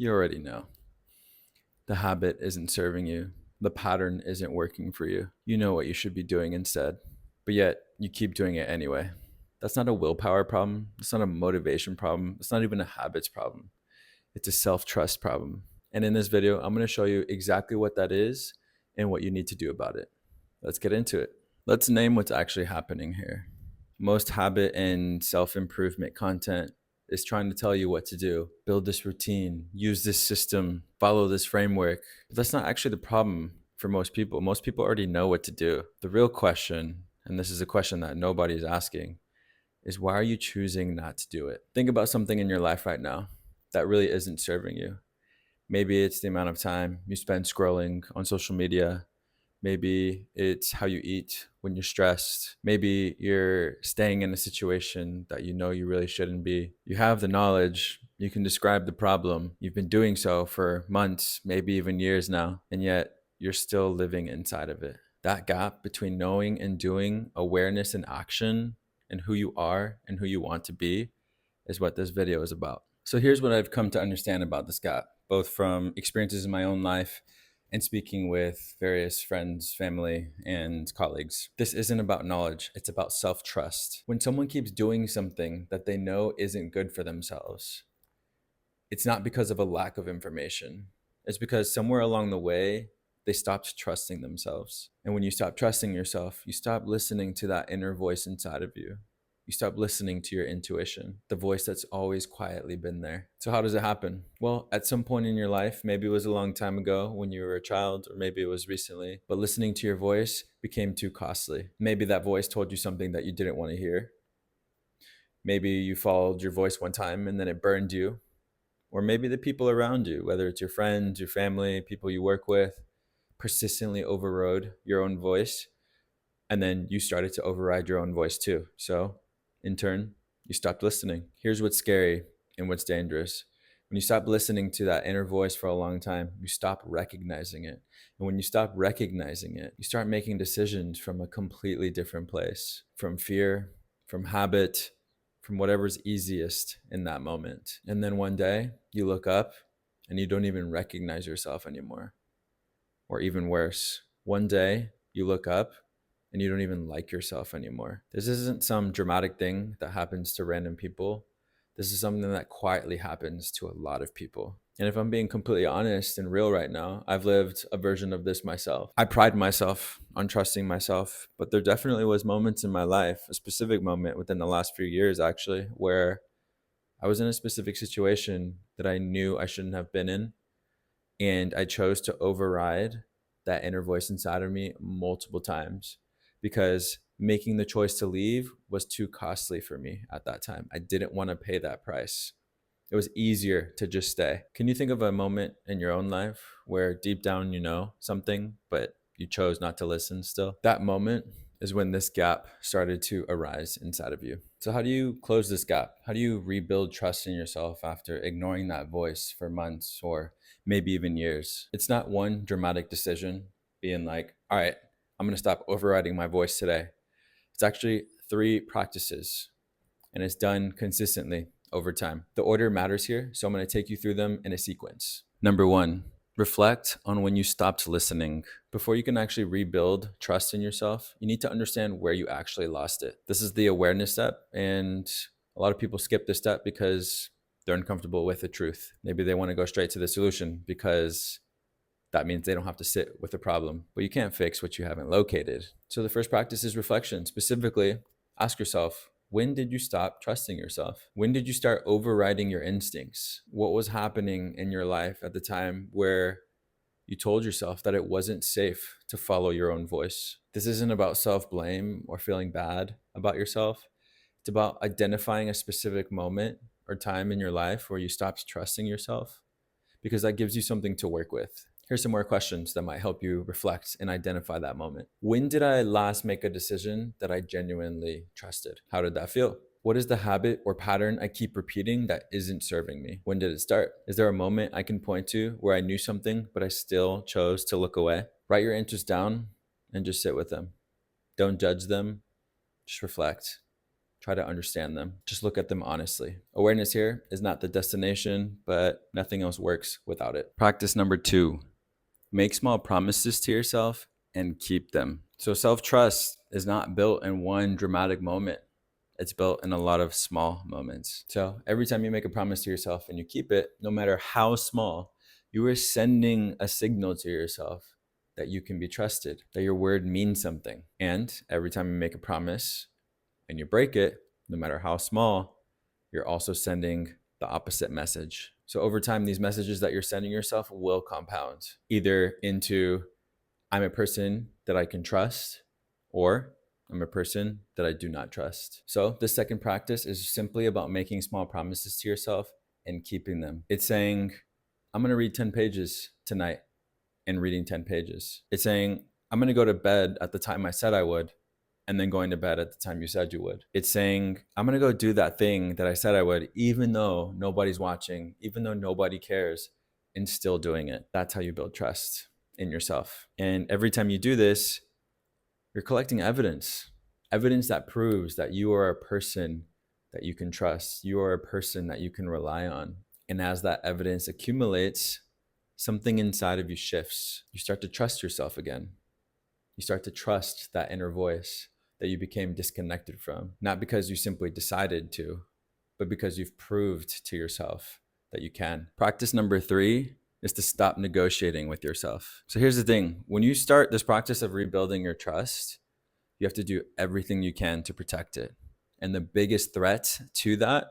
You already know. The habit isn't serving you. The pattern isn't working for you. You know what you should be doing instead, but yet you keep doing it anyway. That's not a willpower problem. It's not a motivation problem. It's not even a habits problem. It's a self trust problem. And in this video, I'm going to show you exactly what that is and what you need to do about it. Let's get into it. Let's name what's actually happening here. Most habit and self improvement content is trying to tell you what to do. Build this routine, use this system, follow this framework. But that's not actually the problem for most people. Most people already know what to do. The real question, and this is a question that nobody's asking, is why are you choosing not to do it? Think about something in your life right now that really isn't serving you. Maybe it's the amount of time you spend scrolling on social media. Maybe it's how you eat when you're stressed. Maybe you're staying in a situation that you know you really shouldn't be. You have the knowledge, you can describe the problem. You've been doing so for months, maybe even years now, and yet you're still living inside of it. That gap between knowing and doing, awareness and action, and who you are and who you want to be is what this video is about. So here's what I've come to understand about this gap, both from experiences in my own life and speaking with various friends, family, and colleagues. This isn't about knowledge, it's about self trust. When someone keeps doing something that they know isn't good for themselves, it's not because of a lack of information. It's because somewhere along the way, they stopped trusting themselves. And when you stop trusting yourself, you stop listening to that inner voice inside of you. You stop listening to your intuition, the voice that's always quietly been there. So how does it happen? Well, at some point in your life, maybe it was a long time ago when you were a child, or maybe it was recently, but listening to your voice became too costly. Maybe that voice told you something that you didn't want to hear. Maybe you followed your voice one time and then it burned you. Or maybe the people around you, whether it's your friends, your family, people you work with, persistently overrode your own voice. And then you started to override your own voice too. So in turn, you stopped listening. Here's what's scary and what's dangerous. When you stop listening to that inner voice for a long time, you stop recognizing it. And when you stop recognizing it, you start making decisions from a completely different place, from fear, from habit, from whatever's easiest in that moment. And then one day you look up and you don't even recognize yourself anymore. Or even worse, one day you look up and you don't even like yourself anymore. This isn't some dramatic thing that happens to random people. This is something that quietly happens to a lot of people. And if I'm being completely honest and real right now, I've lived a version of this myself. I pride myself on trusting myself, but there definitely was moments in my life, a specific moment within the last few years actually, where I was in a specific situation that I knew I shouldn't have been in, and I chose to override that inner voice inside of me multiple times because making the choice to leave was too costly for me at that time. I didn't want to pay that price. It was easier to just stay. Can you think of a moment in your own life where deep down you know something, but you chose not to listen still? That moment is when this gap started to arise inside of you. So how do you close this gap? How do you rebuild trust in yourself after ignoring that voice for months or maybe even years? It's not one dramatic decision being like, all right, I'm going to stop overriding my voice today. It's actually 3 practices, and it's done consistently over time. The order matters here, so I'm going to take you through them in a sequence. Number 1, reflect on when you stopped listening. Before you can actually rebuild trust in yourself, you need to understand where you actually lost it. This is the awareness step, and a lot of people skip this step because they're uncomfortable with the truth. Maybe they want to go straight to the solution because that means they don't have to sit with the problem. But you can't fix what you haven't located. So the first practice is reflection. Specifically, ask yourself, when did you stop trusting yourself? When did you start overriding your instincts? What was happening in your life at the time where you told yourself that it wasn't safe to follow your own voice? This isn't about self-blame or feeling bad about yourself. It's about identifying a specific moment or time in your life where you stopped trusting yourself, because that gives you something to work with. Here's some more questions that might help you reflect and identify that moment. When did I last make a decision that I genuinely trusted? How did that feel? What is the habit or pattern I keep repeating that isn't serving me? When did it start? Is there a moment I can point to where I knew something, but I still chose to look away? Write your interests down and just sit with them. Don't judge them, just reflect. Try to understand them. Just look at them honestly. Awareness here is not the destination, but nothing else works without it. Practice number 2, make small promises to yourself and keep them. So self-trust is not built in one dramatic moment. It's built in a lot of small moments. So every time you make a promise to yourself and you keep it, no matter how small, you are sending a signal to yourself that you can be trusted, that your word means something. And every time you make a promise and you break it, no matter how small, you're also sending the opposite message. So over time, these messages that you're sending yourself will compound either into I'm a person that I can trust, or I'm a person that I do not trust. So the second practice is simply about making small promises to yourself and keeping them. It's saying, I'm going to read 10 pages tonight, and reading 10 pages. It's saying, I'm going to go to bed at the time I said I would, and then going to bed at the time you said you would. It's saying, I'm going to go do that thing that I said I would, even though nobody's watching, even though nobody cares, and still doing it. That's how you build trust in yourself. And every time you do this, you're collecting evidence that proves that you are a person that you can trust. You are a person that you can rely on. And as that evidence accumulates, something inside of you shifts. You start to trust yourself again. You start to trust that inner voice that you became disconnected from, not because you simply decided to, but because you've proved to yourself that you can. Practice number 3 is to stop negotiating with yourself. So here's the thing. When you start this practice of rebuilding your trust, you have to do everything you can to protect it. And the biggest threat to that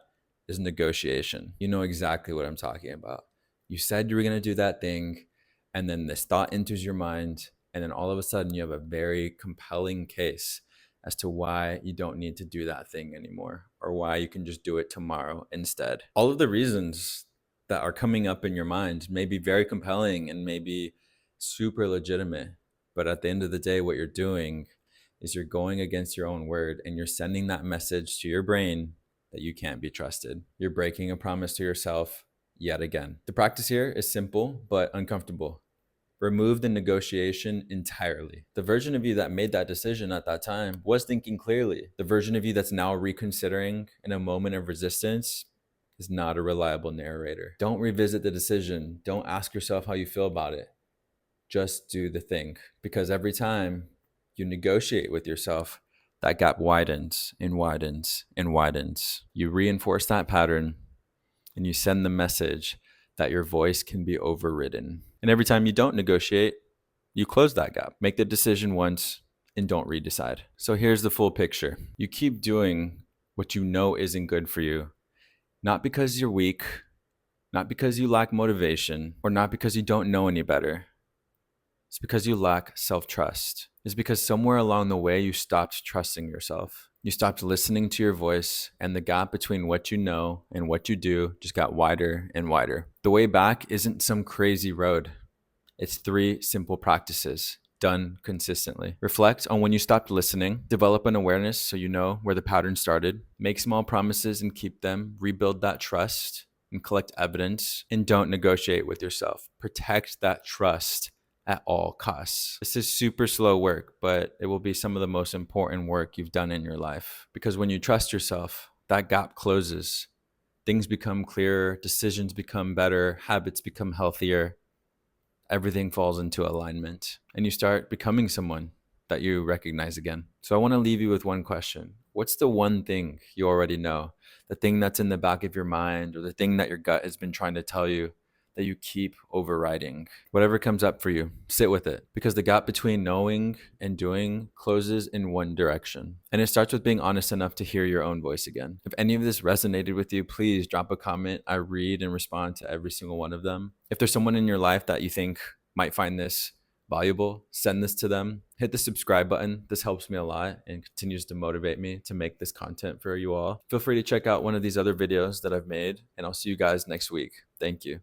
is negotiation. You know exactly what I'm talking about. You said you were going to do that thing, and then this thought enters your mind, and then all of a sudden you have a very compelling case as to why you don't need to do that thing anymore, or why you can just do it tomorrow instead. All of the reasons that are coming up in your mind may be very compelling and may be super legitimate, but at the end of the day, what you're doing is you're going against your own word, and you're sending that message to your brain that you can't be trusted. You're breaking a promise to yourself yet again. The practice here is simple but uncomfortable. Remove the negotiation entirely. The version of you that made that decision at that time was thinking clearly. The version of you that's now reconsidering in a moment of resistance is not a reliable narrator. Don't revisit the decision. Don't ask yourself how you feel about it. Just do the thing. Because every time you negotiate with yourself, that gap widens and widens and widens. You reinforce that pattern, and you send the message that your voice can be overridden. And every time you don't negotiate, you close that gap. Make the decision once and don't redecide. So here's the full picture. You keep doing what you know isn't good for you, not because you're weak, not because you lack motivation, or not because you don't know any better. It's because you lack self-trust. It's because somewhere along the way you stopped trusting yourself. You stopped listening to your voice, and the gap between what you know and what you do just got wider and wider. The way back isn't some crazy road. It's 3 simple practices done consistently. Reflect on when you stopped listening. Develop an awareness so you know where the pattern started. Make small promises and keep them. Rebuild that trust and collect evidence. And don't negotiate with yourself. Protect that trust at all costs. This is super slow work, but it will be some of the most important work you've done in your life. Because when you trust yourself, that gap closes. Things become clearer, decisions become better, habits become healthier. Everything falls into alignment, and you start becoming someone that you recognize again. So I want to leave you with one question. What's the one thing you already know? The thing that's in the back of your mind, or the thing that your gut has been trying to tell you that you keep overriding? Whatever comes up for you, sit with it, because the gap between knowing and doing closes in one direction. And it starts with being honest enough to hear your own voice again. If any of this resonated with you, please drop a comment. I read and respond to every single one of them. If there's someone in your life that you think might find this valuable, send this to them. Hit the subscribe button. This helps me a lot and continues to motivate me to make this content for you all. Feel free to check out one of these other videos that I've made, and I'll see you guys next week. Thank you.